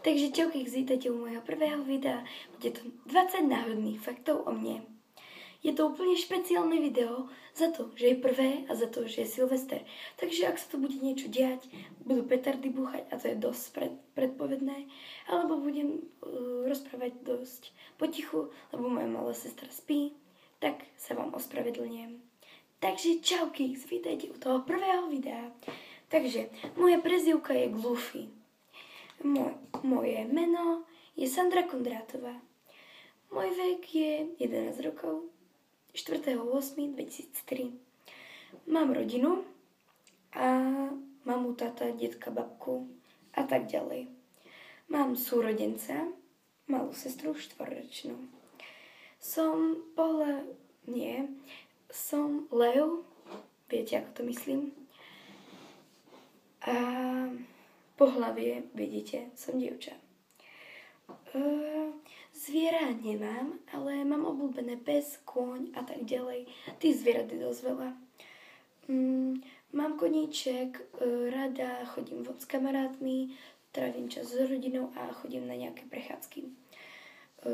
Takže čauky, vítajte u mojho prvého videa. Bude to 20 náhodných faktov o mne. Je to úplne špeciálne video za to, že je prvé a za to, že je Silvester. Takže ak sa tu bude niečo diať, budú petardy búchať a to je dosť predpovedné. Alebo budem rozprávať dosť potichu, lebo moja malá sestra spí, tak sa vám ospravedlňujem. Takže čauky, vítajte u toho prvého videa. Takže moja prezývka je Glufy. Moje meno je Sandra Kondrátová. Môj vek je 11 rokov, 4.8.2003. Mám rodinu a mamu, tata, detka, babku a tak ďalej. Mám súrodenca, malú sestru, 4-ročnú. Som Leo, viete, ako to myslím. A pohlavie, vidíte, som dievča. Zviera nemám, ale mám obľúbené pes, kôň a tak ďalej. Tých zvierat je dosť veľa. Mám koníček, rada chodím von s kamarátmi, trávim čas s rodinou a chodím na nejaké prechádzky.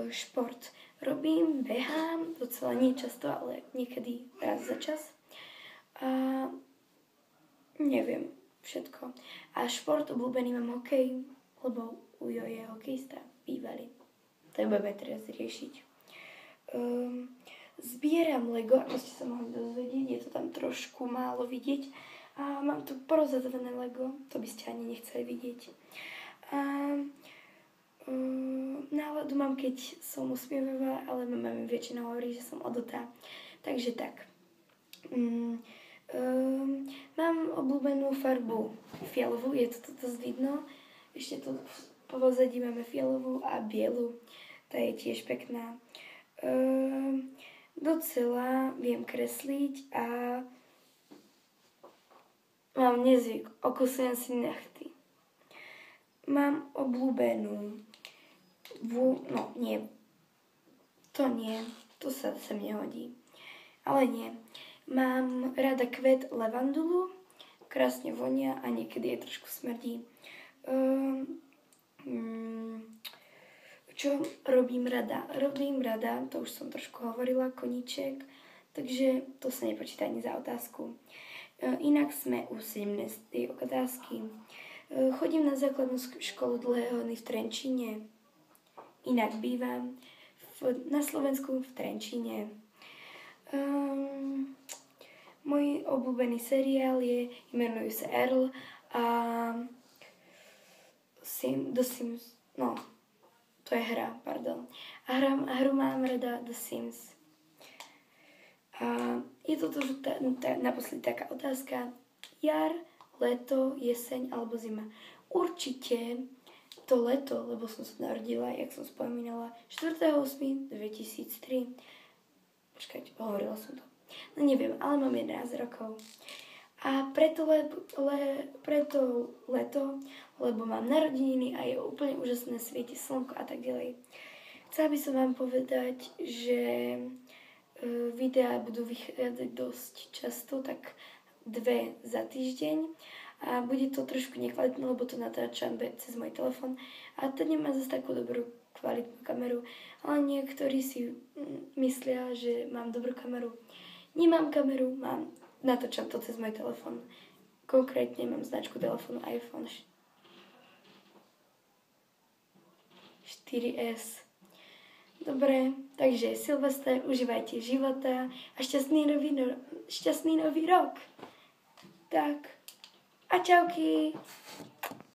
Šport robím, behám, docela nie často, ale niekedy raz za čas. A neviem, všetko. A šport obľúbený mám hokej, lebo Ujo je hokejista, bývalý. To budeme teraz riešiť. Zbieram Lego, ako ste sa mohli dozvedieť, je to tam trošku málo vidieť. A mám tu porozhadzané Lego, to by ste ani nechceli vidieť. A náladu mám, keď som usmievavá, ale mama mi väčšinou hovorí, že som odotá. Takže tak. Mám obľúbenú farbu fialovú, je to dosť vidno. Ešte tu po pozadí máme fialovú a bielu. Tá je tiež pekná. Docela viem kresliť a mám nezvyk, okusujem si nechty. Mám obľúbenú to sa sem nehodí. Ale nie. Mám rada kvet levandulu, krásne vonia a niekedy je trošku smrdí. Čo robím rada? Robím rada, to už som trošku hovorila, koníček, takže to sa nepočíta ani za otázku. Inak sme u 17. otázky. Chodím na základnú školu Dlhé Hony v Trenčíne. Inak bývam na Slovensku v Trenčíne. Môj obľúbený seriál menuje sa Earl a The Sims, to je hra, pardon. A hru mám rada The Sims. A je to naposledy taká otázka. Jar, leto, jeseň alebo zima. Určite to leto, lebo som sa narodila, jak som spomínala, 4.8.2003. Počkajte, hovorila som to. No neviem, ale mám 11 rokov. A preto leto, lebo mám narodeniny a je úplne úžasné, svieti slnko a tak ďalej. Chcela by som vám povedať, že videá budú vychádzať dosť často, tak 2 za týždeň. A bude to trošku nekvalitné, lebo to natáčam cez môj telefón. A to nemá zase takú dobrú kvalitnú kameru. Ale niektorí si myslia, že mám dobrú kameru. Nemám kameru, natáčam to cez môj telefón. Konkrétne mám značku telefónu iPhone 4S. Dobre, takže Silvester, užívajte života a šťastný nový rok. Tak, a čauky.